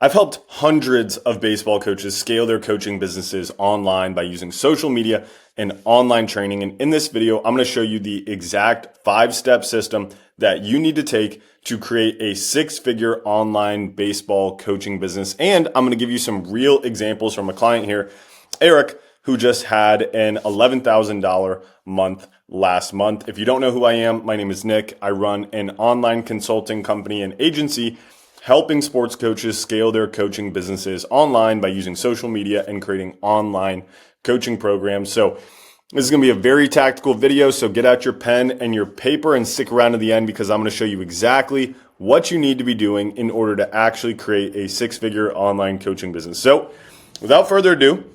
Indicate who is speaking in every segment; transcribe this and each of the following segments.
Speaker 1: I've helped hundreds of baseball coaches scale their coaching businesses online by using social media and online training. And in this video, I'm going to show you the exact 5-step system that you need to take to create a 6-figure online baseball coaching business. And I'm going to give you some real examples from a client here, Eric, who just had an $11,000 month last month. If you don't know who I am, my name is Nick. I run an online consulting company and agency helping sports coaches scale their coaching businesses online by using social media and creating online coaching programs. So this is going to be a very tactical video. So get out your pen and your paper and stick around to the end because I'm going to show you exactly what you need to be doing in order to actually create a 6-figure online coaching business. So without further ado,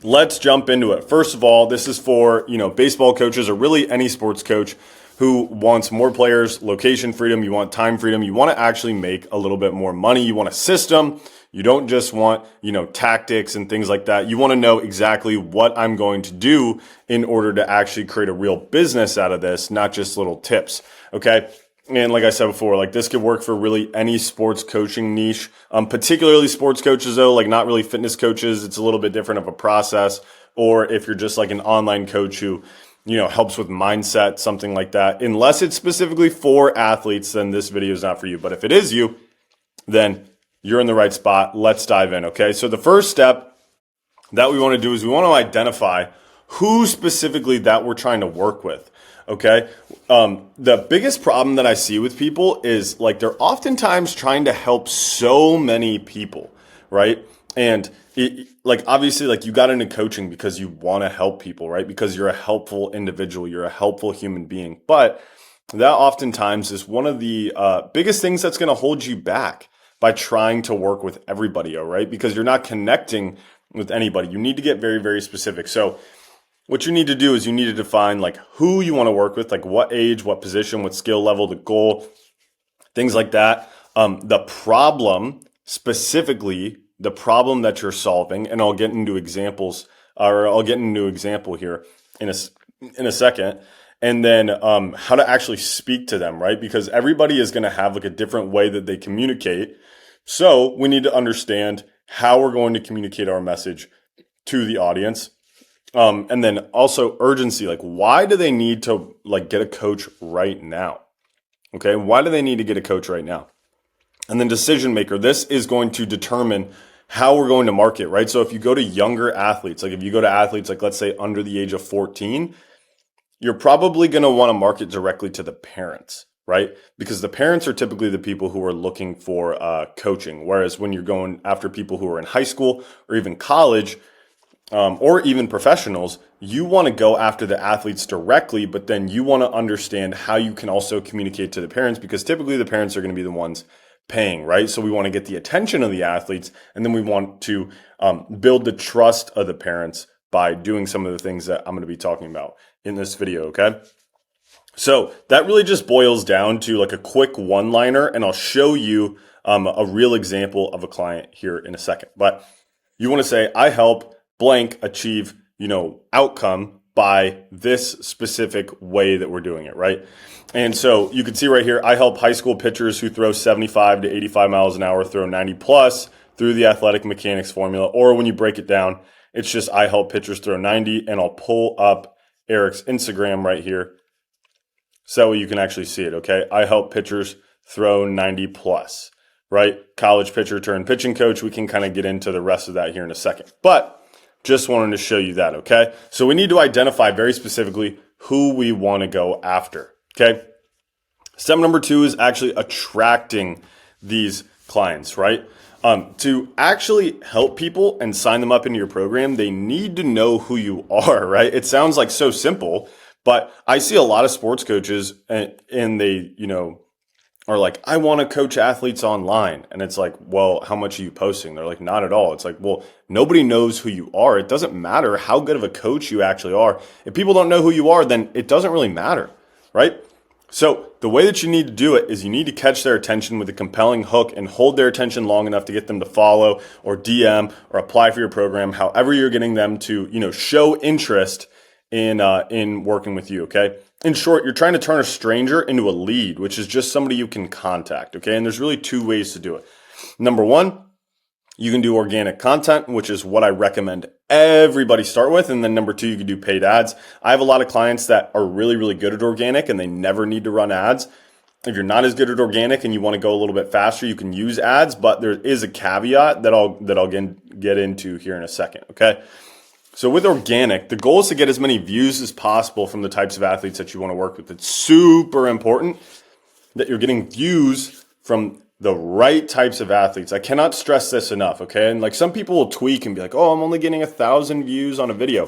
Speaker 1: let's jump into it. First of all, this is for, baseball coaches or really any sports coach who wants more players, location freedom, you want time freedom, you want to actually make a little bit more money, you want a system, you don't just want, tactics and things like that. You want to know exactly what I'm going to do in order to actually create a real business out of this, not just little tips, okay? And like I said before, this could work for really any sports coaching niche, particularly sports coaches though, not really fitness coaches. It's a little bit different of a process. Or if you're just an online coach who, helps with mindset, something like that. Unless it's specifically for athletes, then this video is not for you. But if it is you, then you're in the right spot. Let's dive in, okay? So the first step that we want to do is we want to identify who specifically that we're trying to work with, okay? The biggest problem that I see with people is they're oftentimes trying to help so many people, right? And obviously you got into coaching because you want to help people, right? Because you're a helpful individual, you're a helpful human being. But that oftentimes is one of the biggest things that's going to hold you back by trying to work with everybody, all right? Because you're not connecting with anybody. You need to get very, very specific. So what you need to do is you need to define who you want to work with, what age, what position, what skill level, the goal, things like that. The problem specifically, the problem that you're solving, and I'll get into examples, or I'll get into an example here in a second, and then how to actually speak to them, right? Because everybody is going to have a different way that they communicate. So we need to understand how we're going to communicate our message to the audience. And then also urgency, why do they need to get a coach right now? Okay, why do they need to get a coach right now? And then decision maker, this is going to determine how we're going to market, right? So if you go to younger athletes, if you go to athletes, let's say under the age of 14, you're probably going to want to market directly to the parents, right? Because the parents are typically the people who are looking for coaching. Whereas when you're going after people who are in high school or even college, or even professionals, you want to go after the athletes directly, but then you want to understand how you can also communicate to the parents because typically the parents are going to be the ones paying, right? So we want to get the attention of the athletes, and then we want to build the trust of the parents by doing some of the things that I'm going to be talking about in this video, okay? So that really just boils down to a quick one-liner, and I'll show you a real example of a client here in a second. But you want to say, I help blank achieve, outcome by this specific way that we're doing it, right? And so you can see right here, I help high school pitchers who throw 75 to 85 miles an hour throw 90 plus through the athletic mechanics formula. Or when you break it down, it's just I help pitchers throw 90, and I'll pull up Eric's Instagram right here so you can actually see it, okay? I help pitchers throw 90 plus, right? College pitcher turned pitching coach. We can kind of get into the rest of that here in a second. But just wanted to show you that, okay? So we need to identify very specifically who we want to go after, okay? Step number 2 is actually attracting these clients, right? To actually help people and sign them up into your program, they need to know who you are, right? It sounds so simple, but I see a lot of sports coaches and they, are I want to coach athletes online. And it's well, how much are you posting? They're not at all. It's well, nobody knows who you are. It doesn't matter how good of a coach you actually are. If people don't know who you are, then it doesn't really matter, right? So the way that you need to do it is you need to catch their attention with a compelling hook and hold their attention long enough to get them to follow or DM or apply for your program, however you're getting them to, show interest in working with you, okay? In short, you're trying to turn a stranger into a lead, which is just somebody you can contact, okay? And there's really 2 ways to do it. Number 1, You can do organic content, which is what I recommend everybody start with. And then number two, you can do paid ads. I have a lot of clients that are really, really good at organic and they never need to run ads. If you're not as good at organic and you want to go a little bit faster, you can use ads, but there is a caveat that I'll get into here in a second, okay? So with organic, the goal is to get as many views as possible from the types of athletes that you want to work with. It's super important that you're getting views from the right types of athletes. I cannot stress this enough, okay? And like some people will tweak and be like, oh, I'm only getting 1,000 views on a video.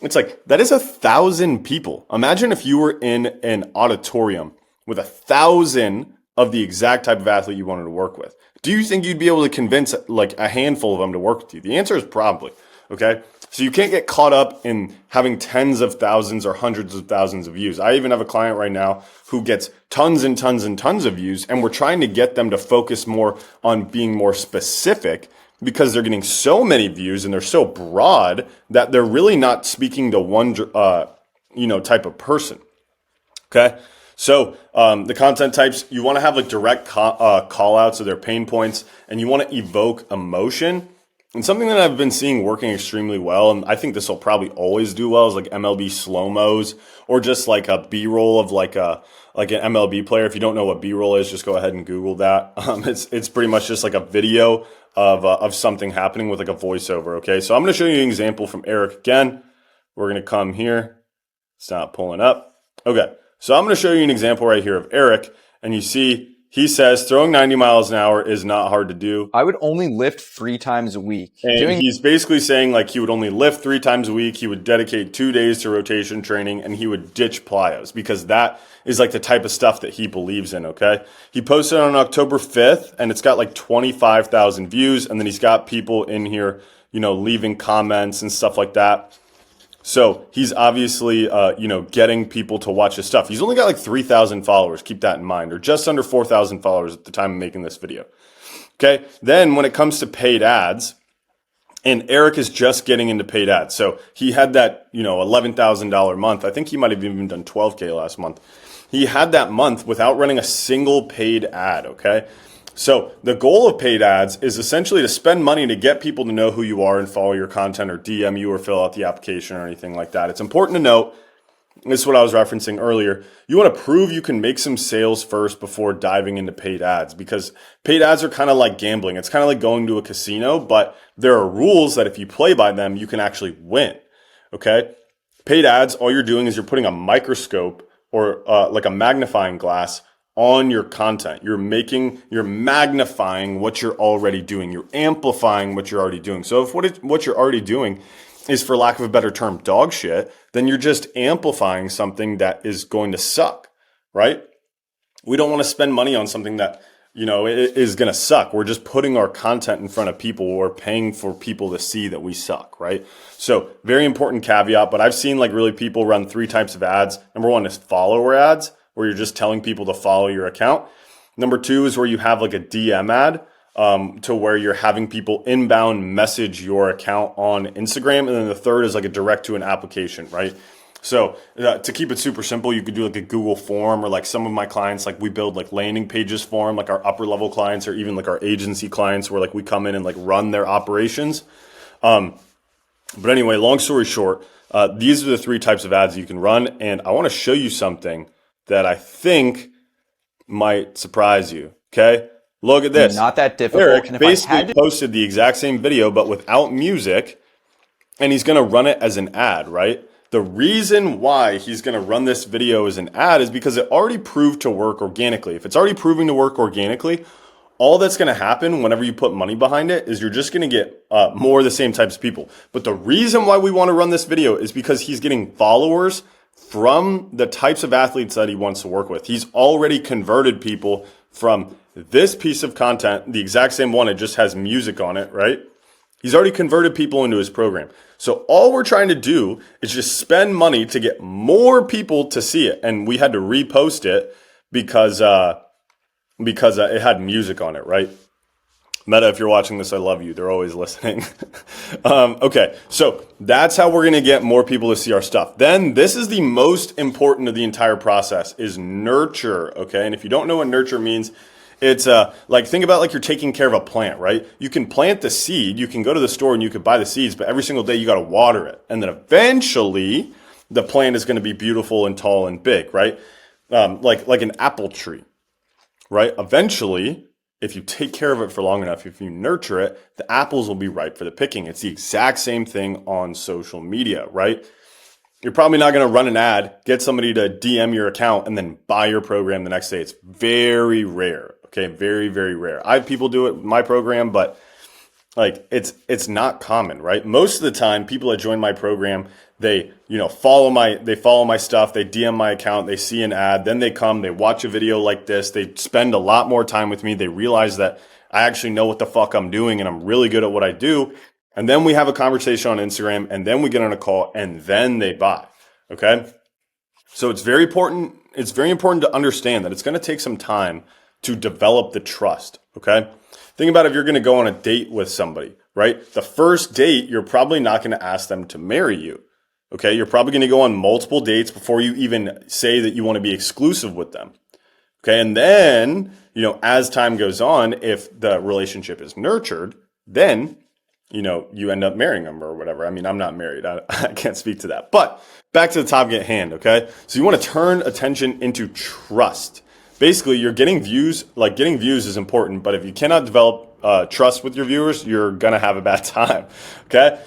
Speaker 1: It's like, that is 1,000 people. Imagine if you were in an auditorium with 1,000 of the exact type of athlete you wanted to work with. Do you think you'd be able to convince like a handful of them to work with you? The answer is probably, okay? So you can't get caught up in having tens of thousands or hundreds of thousands of views. I even have a client right now who gets tons and tons and tons of views, and we're trying to get them to focus more on being more specific because they're getting so many views and they're so broad that they're really not speaking to one type of person, okay? So the content types, you want to have like direct call outs of their pain points, and you want to evoke emotion. And something that I've been seeing working extremely well, and I think this will probably always do well, is like MLB slow-mos or just like a B-roll of like an MLB player. If you don't know what B-roll is, just go ahead and Google that. It's pretty much just like a video of something happening with like a voiceover. Okay, so I'm going to show you an example from Eric again. We're going to come here. It's not pulling up. Okay, so I'm going to show you an example right here of Eric, and you see. He says throwing 90 miles an hour is not hard to do.
Speaker 2: I would only lift 3 times a week.
Speaker 1: And he's basically saying like he would only lift 3 times a week. He would dedicate 2 days to rotation training, and he would ditch plyos because that is like the type of stuff that he believes in, okay? He posted on October 5th, and it's got like 25,000 views, and then he's got people in here, leaving comments and stuff like that. So he's obviously, getting people to watch his stuff. He's only got like 3,000 followers. Keep that in mind, or just under 4,000 followers at the time of making this video. Okay. Then when it comes to paid ads, and Eric is just getting into paid ads. So he had that, $11,000 month. I think he might have even done 12K last month. He had that month without running a single paid ad. Okay. So the goal of paid ads is essentially to spend money to get people to know who you are and follow your content or DM you or fill out the application or anything like that. It's important to note, this is what I was referencing earlier, you want to prove you can make some sales first before diving into paid ads, because paid ads are kind of like gambling. It's kind of like going to a casino, but there are rules that if you play by them, you can actually win, okay? Paid ads, all you're doing is you're putting a microscope or like a magnifying glass on your content. You're magnifying what you're already doing. You're amplifying what you're already doing. So if what you're already doing is, for lack of a better term, dog shit, then you're just amplifying something that is going to suck, right? We don't want to spend money on something that, is going to suck. We're just putting our content in front of people. We're paying for people to see that we suck, right? So very important caveat, but I've seen like really people run 3 types of ads. Number 1 is follower ads, where you're just telling people to follow your account. Number 2 is where you have like a DM ad, to where you're having people inbound message your account on Instagram. And then the third is like a direct to an application, right? So to keep it super simple, you could do like a Google form, or like some of my clients, like we build like landing pages for them, like our upper level clients, or even like our agency clients, where like we come in and like run their operations. But anyway, long story short, these are the 3 types of ads you can run. And I want to show you something that I think might surprise you. Okay, look at this.
Speaker 2: Not that difficult.
Speaker 1: Eric basically posted the exact same video, but without music, and he's going to run it as an ad, right? The reason why he's going to run this video as an ad is because it already proved to work organically. If it's already proving to work organically, all that's going to happen whenever you put money behind it is you're just going to get more of the same types of people. But the reason why we want to run this video is because he's getting followers from the types of athletes that he wants to work with. He's already converted people from this piece of content, the exact same one, it just has music on it, right? He's already converted people into his program. So all we're trying to do is just spend money to get more people to see it. And we had to repost it because it had music on it, right? Meta, if you're watching this, I love you. They're always listening. Okay, so that's how we're going to get more people to see our stuff. Then this is the most important of the entire process, is nurture, okay? And if you don't know what nurture means, It's like, think about like you're taking care of a plant, right? You can plant the seed, you can go to the store and you could buy the seeds, but every single day you got to water it. And then eventually the plant is going to be beautiful and tall and big, right? Like an apple tree, right? Eventually, if you take care of it for long enough, if you nurture it, the apples will be ripe for the picking. It's the exact same thing on social media, right? You're probably not going to run an ad, get somebody to DM your account, and then buy your program the next day. It's very rare. Okay, very, very rare. I have people do it with my program, but like it's not common, right? Most of the time, people that join my program, they follow my stuff, they DM my account, they see an ad, then they come, they watch a video like this, they spend a lot more time with me, they realize that I actually know what the fuck I'm doing and I'm really good at what I do. And then we have a conversation on Instagram, and then we get on a call, and then they buy. Okay. So it's very important. It's very important to understand that it's going to take some time to develop the trust. Okay. Think about if you're going to go on a date with somebody, right? The first date, you're probably not going to ask them to marry you. Okay. You're probably going to go on multiple dates before you even say that you want to be exclusive with them. Okay. And then, as time goes on, if the relationship is nurtured, then you end up marrying them or whatever. I mean, I'm not married. I can't speak to that. But back to the topic at hand, okay? So you want to turn attention into trust. Basically, you're getting views. Like, getting views is important, but if you cannot develop trust with your viewers, you're going to have a bad time, okay?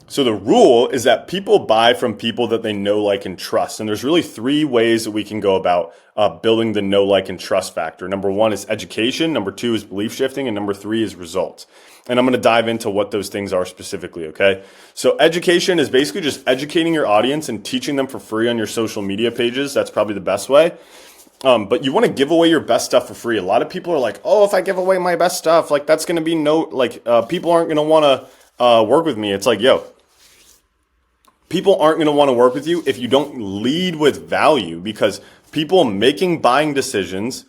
Speaker 1: So the rule is that people buy from people that they know, like, and trust. And there's really 3 ways that we can go about building the know, like, and trust factor. Number 1 is education. Number 2 is belief shifting. And number 3 is results. And I'm going to dive into what those things are specifically, okay? So education is basically just educating your audience and teaching them for free on your social media pages. That's probably the best way. But you want to give away your best stuff for free. A lot of people are like, oh, if I give away my best stuff, like that's going to be people aren't going to want to work with me. It's like, yo, people aren't going to want to work with you if you don't lead with value, because people making buying decisions,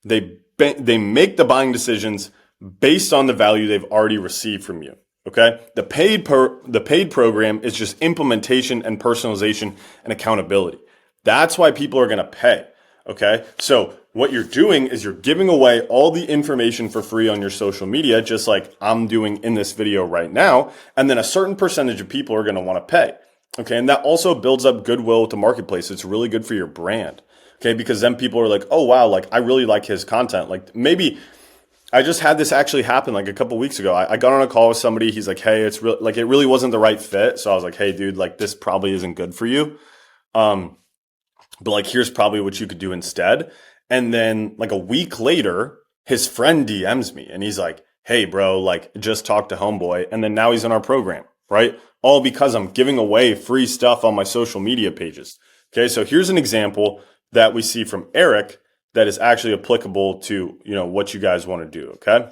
Speaker 1: they make the buying decisions based on the value they've already received from you. Okay. The paid program is just implementation and personalization and accountability. That's why people are going to pay. Okay. So what you're doing is you're giving away all the information for free on your social media, just like I'm doing in this video right now. And then a certain percentage of people are going to want to pay. Okay. And that also builds up goodwill with the marketplace. It's really good for your brand. Okay. Because then people are like, oh, wow, like I really like his content. Like maybe I just had this actually happen like a couple weeks ago. I got on a call with somebody. He's like, hey, it's real, like it really wasn't the right fit. So I was like, hey, dude, like this probably isn't good for you. But like, here's probably what you could do instead. And then like a week later, his friend DMs me and he's like, hey, bro, like just talked to homeboy. And then now he's in our program, right? All because I'm giving away free stuff on my social media pages. Okay. So here's an example that we see from Eric that is actually applicable to, what you guys want to do, okay?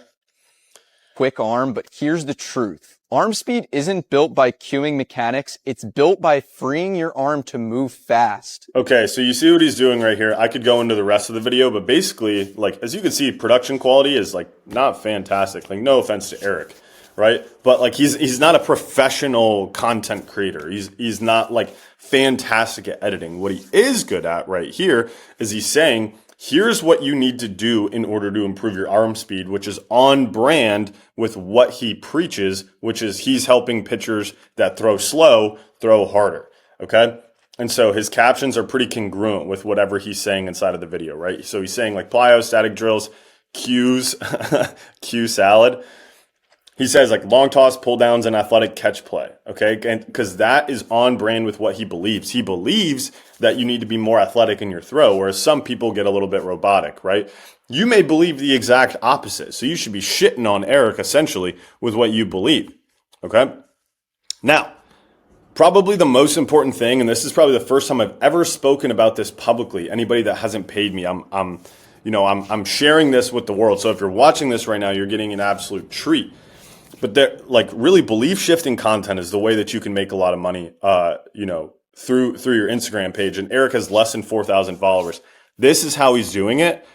Speaker 2: Quick arm, but here's the truth. Arm speed isn't built by cueing mechanics. It's built by freeing your arm to move fast.
Speaker 1: Okay, so you see what he's doing right here. I could go into the rest of the video, but basically, like, as you can see, production quality is, like, not fantastic. Like, no offense to Eric, right? But, like, he's not a professional content creator. He's not, like, fantastic at editing. What he is good at right here is he's saying, here's what you need to do in order to improve your arm speed, which is on brand with what he preaches, which is he's helping pitchers that throw slow, throw harder, okay? And so his captions are pretty congruent with whatever he's saying inside of the video, right? So he's saying like plyo, static drills, cues, cue salad. He says like long toss, pull downs, and athletic catch play, okay? And because that is on brand with what he believes. He believes that you need to be more athletic in your throw, whereas some people get a little bit robotic, right? You may believe the exact opposite. So you should be shitting on Eric essentially with what you believe, okay? Now, probably the most important thing, and this is probably the first time I've ever spoken about this publicly. Anybody that hasn't paid me, I'm sharing this with the world. So if you're watching this right now, you're getting an absolute treat. But like really belief shifting content is the way that you can make a lot of money, through your Instagram page. And Eric has less than 4,000 followers. This is how he's doing it.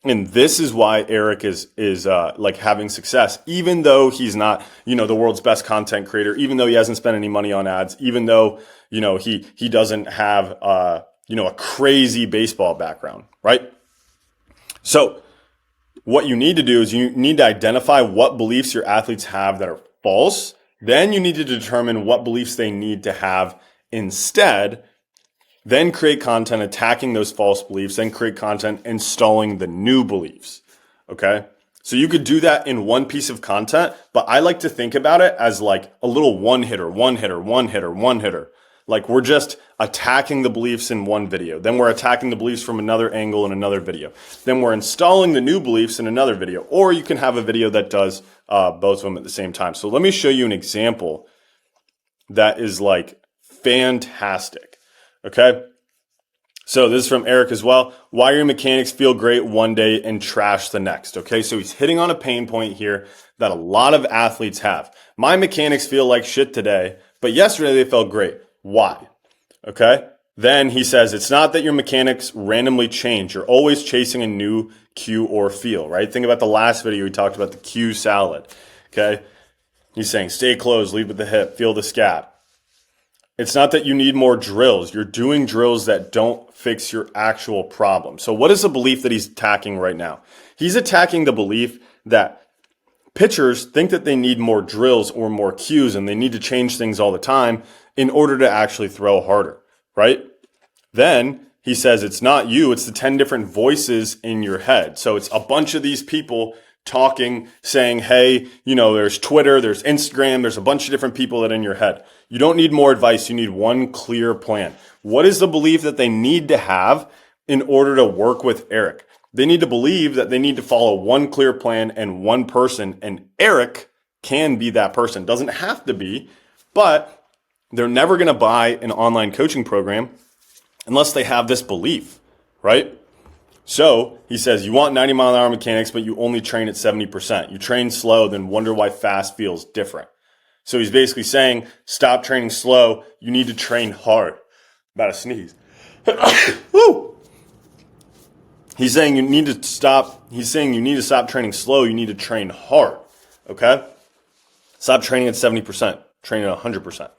Speaker 1: And this is why Eric is like having success, even though he's not, the world's best content creator, even though he hasn't spent any money on ads, even though, he doesn't have, a crazy baseball background, right? So what you need to do is you need to identify what beliefs your athletes have that are false. Then you need to determine what beliefs they need to have instead. Then create content attacking those false beliefs. Then create content installing the new beliefs. Okay? So you could do that in one piece of content, but I like to think about it as like a little one hitter. Like we're just attacking the beliefs in one video. Then we're attacking the beliefs from another angle in another video. Then we're installing the new beliefs in another video. Or you can have a video that does both of them at the same time. So let me show you an example that is like fantastic. Okay? So this is from Eric as well. Why your mechanics feel great one day and trash the next. Okay, so he's hitting on a pain point here that a lot of athletes have. My mechanics feel like shit today, but yesterday they felt great. Why? Okay. Then he says, it's not that your mechanics randomly change. You're always chasing a new cue or feel, right? Think about the last video. We talked about the cue salad. Okay. He's saying, stay closed, lead with the hip, feel the scap. It's not that you need more drills. You're doing drills that don't fix your actual problem. So what is the belief that he's attacking right now? He's attacking the belief that pitchers think that they need more drills or more cues and they need to change things all the time in order to actually throw harder, right? Then he says it's not you, it's the 10 different voices in your head. So it's a bunch of these people talking, saying, hey, there's Twitter, there's Instagram, there's a bunch of different people that are in your head. You don't need more advice. You need one clear plan. What is the belief that they need to have in order to work with Eric? They need to believe that they need to follow one clear plan and one person, and Eric can be that person. Doesn't have to be, but they're never going to buy an online coaching program unless they have this belief, right? So he says, you want 90-mile-an-hour mechanics, but you only train at 70%. You train slow, then wonder why fast feels different. So he's basically saying, stop training slow. You need to train hard. About to sneeze. Woo! He's saying you need to stop. He's saying you need to stop training slow. You need to train hard. Okay? Stop training at 70%. Train at 100%.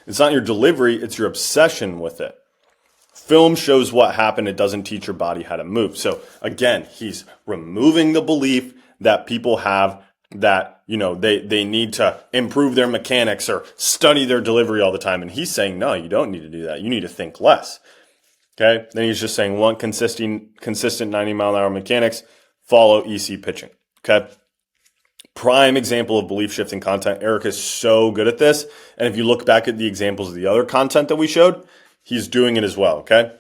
Speaker 1: It's not your delivery. It's your obsession with it. Film shows what happened. It doesn't teach your body how to move. So again, he's removing the belief that people have that, they need to improve their mechanics or study their delivery all the time. And he's saying, no, you don't need to do that. You need to think less. Okay. Then he's just saying, want consistent 90-mile-an-hour mechanics, follow EC pitching. Okay. Prime example of belief shifting content. Eric is so good at this. And if you look back at the examples of the other content that we showed, he's doing it as well. Okay.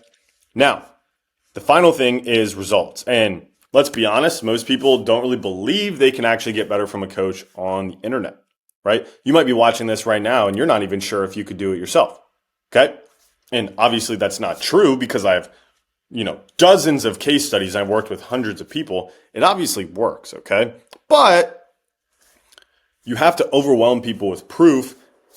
Speaker 1: Now, the final thing is results. And let's be honest, most people don't really believe they can actually get better from a coach on the internet, right? You might be watching this right now and you're not even sure if you could do it yourself, okay? And obviously that's not true because I have, dozens of case studies. I've worked with hundreds of people. It obviously works, okay? But you have to overwhelm people with proof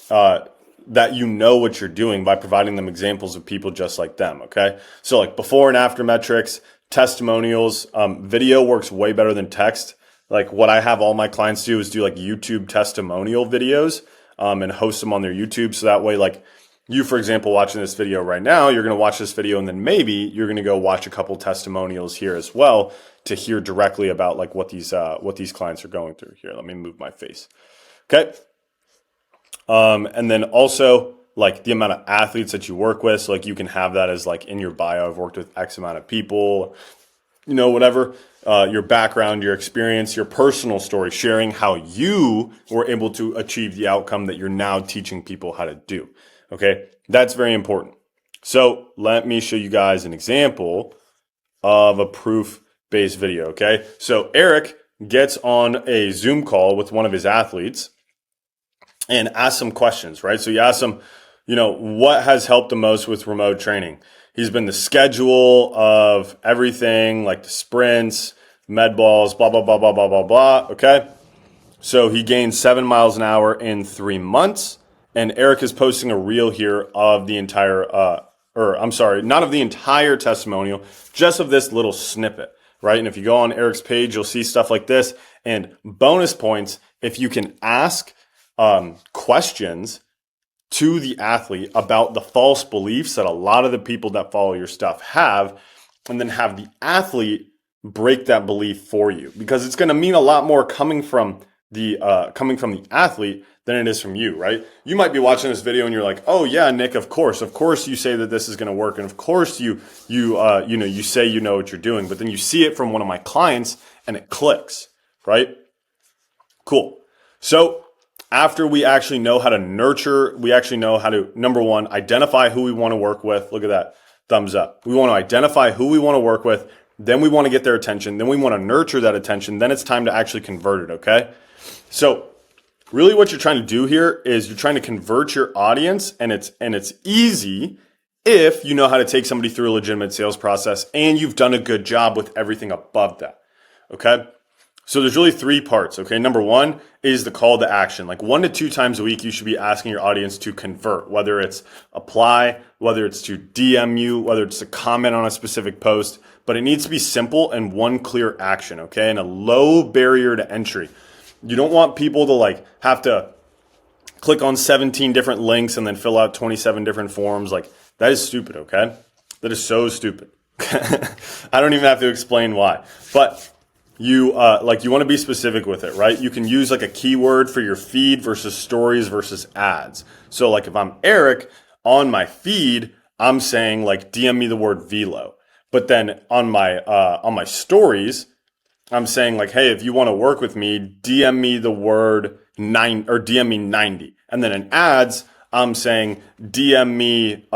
Speaker 1: that you know what you're doing by providing them examples of people just like them, okay? So like before and after metrics, testimonials, video works way better than text. Like what I have all my clients do is do like YouTube testimonial videos and host them on their YouTube. So that way, like you, for example, watching this video right now, you're going to watch this video and then maybe you're going to go watch a couple testimonials here as well to hear directly about like what these clients are going through. Here, let me move my face. Okay. And then also like the amount of athletes that you work with. So like you can have that as like in your bio. I've worked with X amount of people, whatever, your background, your experience, your personal story, sharing how you were able to achieve the outcome that you're now teaching people how to do. Okay. That's very important. So let me show you guys an example of a proof-based video. Okay. So Eric gets on a Zoom call with one of his athletes and asks some questions, right? So you ask him, what has helped the most with remote training? He's been the schedule of everything, like the sprints, med balls, blah, blah, blah, blah, blah, blah, blah. Okay. So he gained 7 miles an hour in 3 months. And Eric is posting a reel here of the entire, not of the entire testimonial, just of this little snippet, right? And if you go on Eric's page, you'll see stuff like this. And bonus points if you can ask questions to the athlete about the false beliefs that a lot of the people that follow your stuff have, and then have the athlete break that belief for you, because it's going to mean a lot more coming from the athlete than it is from you, right? You might be watching this video and you're like, oh yeah, Nick, of course you say that this is going to work, and of course you say you know what you're doing, but then you see it from one of my clients and it clicks, right? Cool. So after we actually know how to nurture, we actually know how to, number one, identify who we want to work with. Look at that, thumbs up. We want to identify who we want to work with. Then we want to get their attention. Then we want to nurture that attention. Then it's time to actually convert it, okay? So really what you're trying to do here is you're trying to convert your audience, and it's easy if you know how to take somebody through a legitimate sales process and you've done a good job with everything above that, okay? So there's really three parts, okay? Number one is the call to action. Like 1 to 2 times a week, you should be asking your audience to convert, whether it's apply, whether it's to DM you, whether it's to comment on a specific post, but it needs to be simple and one clear action, okay? And a low barrier to entry. You don't want people to like have to click on 17 different links and then fill out 27 different forms. Like that is stupid, okay? That is so stupid. I don't even have to explain why, but you want to be specific with it, right? You can use like a keyword for your feed versus stories versus ads. So like if I'm Eric on my feed, I'm saying like DM me the word velo. But then on my stories, I'm saying like, hey, if you want to work with me, DM me the word 9 or DM me 90. And then in ads, I'm saying DM me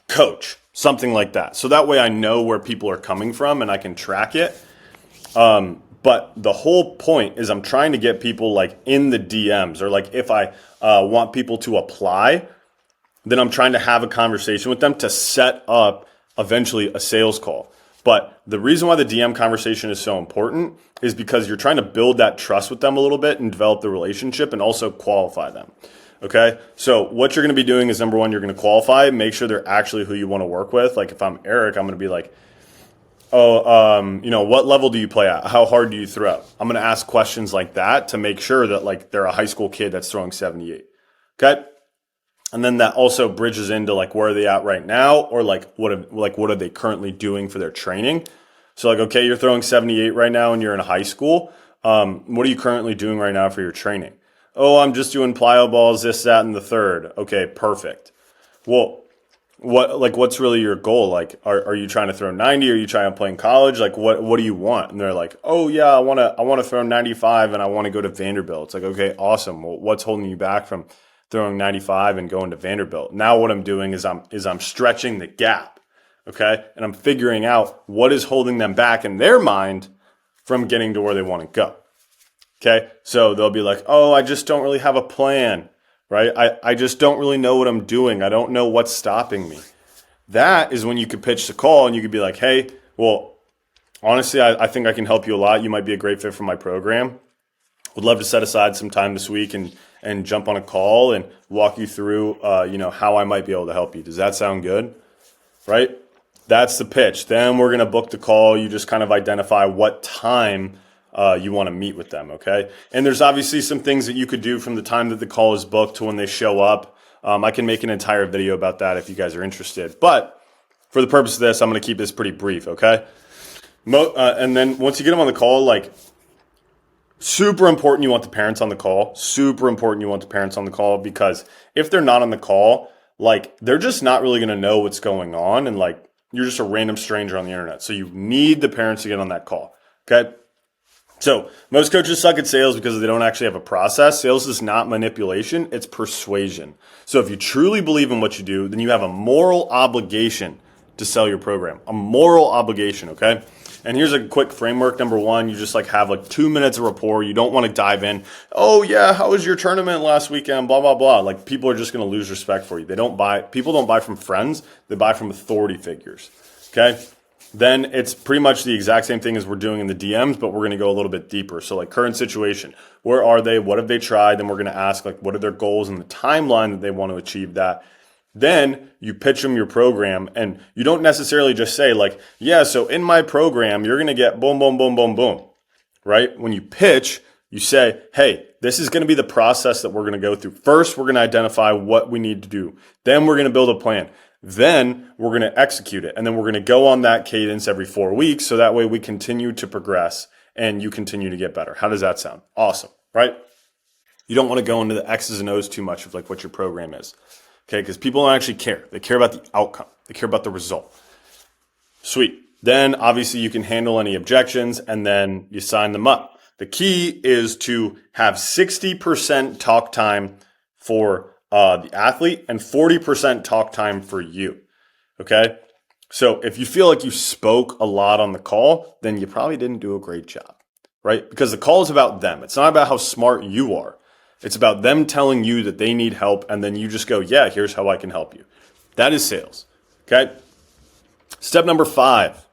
Speaker 1: coach, something like that. So that way I know where people are coming from and I can track it. But the whole point is I'm trying to get people like in the DMs, or like if I want people to apply, then I'm trying to have a conversation with them to set up eventually a sales call. But the reason why the DM conversation is so important is because you're trying to build that trust with them a little bit and develop the relationship and also qualify them. Okay. So what you're going to be doing is, number one, you're going to qualify, make sure they're actually who you want to work with. Like if I'm Eric, I'm going to be like, what level do you play at? How hard do you throw? I'm going to ask questions like that to make sure that like they're a high school kid that's throwing 78. Okay. And then that also bridges into like, where are they at right now? Or like, what are they currently doing for their training? So like, okay, you're throwing 78 right now and you're in high school. What are you currently doing right now for your training? Oh, I'm just doing plyo balls, this, that, and the third. Okay, perfect. Well, what's really your goal? Like, are you trying to throw 90? Are you trying to play in college? Like, what do you want? And they're like, oh yeah, I want to throw 95 and I want to go to Vanderbilt. It's like, okay, awesome. Well, what's holding you back from throwing 95 and going to Vanderbilt? Now what I'm doing is I'm stretching the gap. Okay. And I'm figuring out what is holding them back in their mind from getting to where they want to go. Okay. So they'll be like, oh, I just don't really have a plan, right? I just don't really know what I'm doing. I don't know what's stopping me. That is when you could pitch the call and you could be like, hey, well, honestly, I think I can help you a lot. You might be a great fit for my program. Would love to set aside some time this week and jump on a call and walk you through, how I might be able to help you. Does that sound good? Right? That's the pitch. Then we're going to book the call. You just kind of identify what time you want to meet with them, okay? And there's obviously some things that you could do from the time that the call is booked to when they show up. I can make an entire video about that if you guys are interested. But for the purpose of this, I'm going to keep this pretty brief, okay? And then once you get them on the call, like, super important you want the parents on the call. Super important you want the parents on the call, because if they're not on the call, like, they're just not really going to know what's going on. And like, you're just a random stranger on the internet. So you need the parents to get on that call. Okay. So most coaches suck at sales because they don't actually have a process. Sales is not manipulation. It's persuasion. So if you truly believe in what you do, then you have a moral obligation to sell your program, a moral obligation. Okay. And here's a quick framework. Number one, you just like have like 2 minutes of rapport. You don't want to dive in. Oh yeah, how was your tournament last weekend? Blah, blah, blah. Like, people are just going to lose respect for you. People don't buy from friends. They buy from authority figures. Okay. Then it's pretty much the exact same thing as we're doing in the DMs, but we're going to go a little bit deeper. So like, current situation, where are they? What have they tried? Then we're going to ask like, what are their goals and the timeline that they want to achieve that. Then you pitch them your program, and you don't necessarily just say like, yeah, so in my program, you're going to get boom, boom, boom, boom, boom, right? When you pitch, you say, hey, this is going to be the process that we're going to go through. First, we're going to identify what we need to do. Then we're going to build a plan. Then we're going to execute it. And then we're going to go on that cadence every 4 weeks. So that way we continue to progress and you continue to get better. How does that sound? Awesome, right? You don't want to go into the X's and O's too much of like what your program is. Okay, because people don't actually care. They care about the outcome. They care about the result. Sweet. Then obviously you can handle any objections and then you sign them up. The key is to have 60% talk time for the athlete and 40% talk time for you. Okay. So if you feel like you spoke a lot on the call, then you probably didn't do a great job, right? Because the call is about them. It's not about how smart you are. It's about them telling you that they need help. And then you just go, yeah, here's how I can help you. That is sales. Okay. Step number 5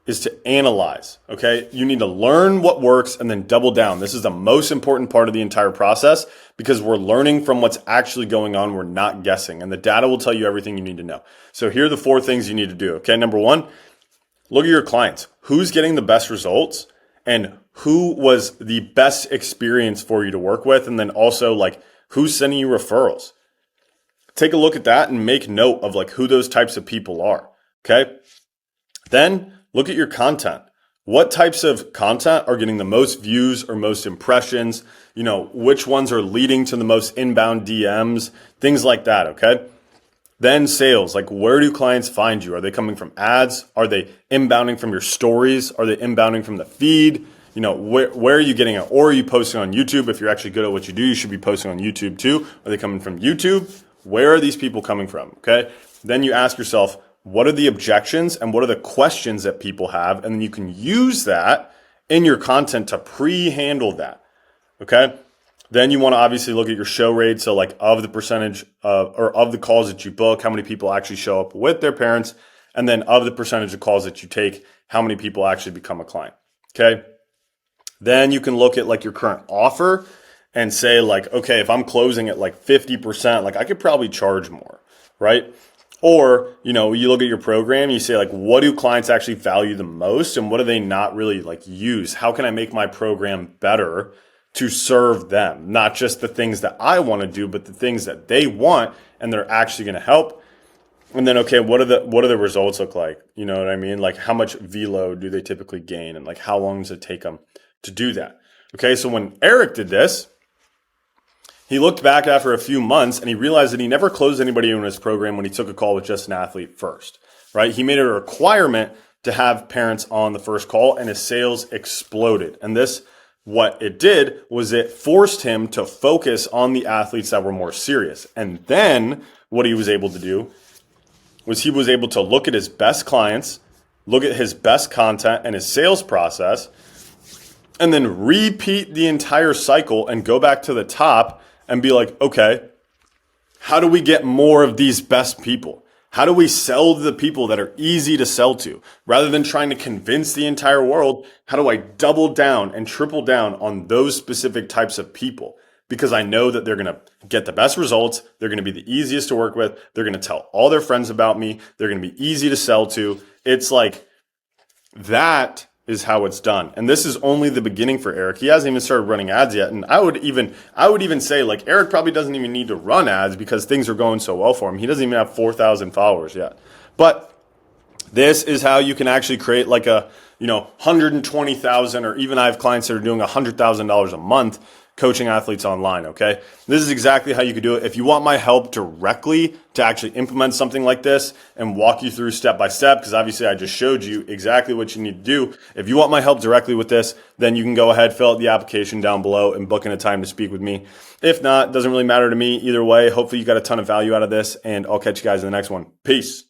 Speaker 1: is to analyze, okay? You need to learn what works and then double down. This is the most important part of the entire process because we're learning from what's actually going on. We're not guessing, and the data will tell you everything you need to know. So here are the 4 things you need to do, okay? Number 1, look at your clients. Who's getting the best results and who was the best experience for you to work with? And then also like who's sending you referrals? Take a look at that and make note of like who those types of people are, okay? Then look at your content. What types of content are getting the most views or most impressions? You know, which ones are leading to the most inbound DMs? Things like that, okay? Then sales, like where do clients find you? Are they coming from ads? Are they inbounding from your stories? Are they inbounding from the feed? You know, where are you getting it? Or are you posting on YouTube? If you're actually good at what you do, you should be posting on YouTube too. Are they coming from YouTube? Where are these people coming from, okay? Then you ask yourself, what are the objections and what are the questions that people have? And then you can use that in your content to pre-handle that, okay? Then you want to obviously look at your show rate. So like of the percentage or of the calls that you book, how many people actually show up with their parents? And then of the percentage of calls that you take, how many people actually become a client, okay? Then you can look at like your current offer and say like, okay, if I'm closing at like 50%, like I could probably charge more, right? Or, you know, you look at your program, you say like, what do clients actually value the most and what do they not really like use? How can I make my program better to serve them? Not just the things that I want to do, but the things that they want and they're actually going to help. And then, okay, what do the results look like? You know what I mean? Like how much velo do they typically gain and like how long does it take them to do that? Okay, so when Eric did this, he looked back after a few months and he realized that he never closed anybody in his program when he took a call with just an athlete first, right? He made it a requirement to have parents on the first call and his sales exploded. And this, what it did was it forced him to focus on the athletes that were more serious. And then what he was able to do was he was able to look at his best clients, look at his best content and his sales process, and then repeat the entire cycle and go back to the top and be like, okay, how do we get more of these best people? How do we sell to the people that are easy to sell to? Rather than trying to convince the entire world, how do I double down and triple down on those specific types of people? Because I know that they're going to get the best results. They're going to be the easiest to work with. They're going to tell all their friends about me. They're going to be easy to sell to. It's like that is how it's done. And this is only the beginning for Eric. He hasn't even started running ads yet. And I would even say like Eric probably doesn't even need to run ads because things are going so well for him. He doesn't even have 4,000 followers yet. But this is how you can actually create like a, 120,000 or even I have clients that are doing $100,000 a month coaching athletes online, okay? This is exactly how you could do it. If you want my help directly to actually implement something like this and walk you through step by step, because obviously I just showed you exactly what you need to do. If you want my help directly with this, then you can go ahead, fill out the application down below and book in a time to speak with me. If not, it doesn't really matter to me either way. Hopefully you got a ton of value out of this and I'll catch you guys in the next one. Peace.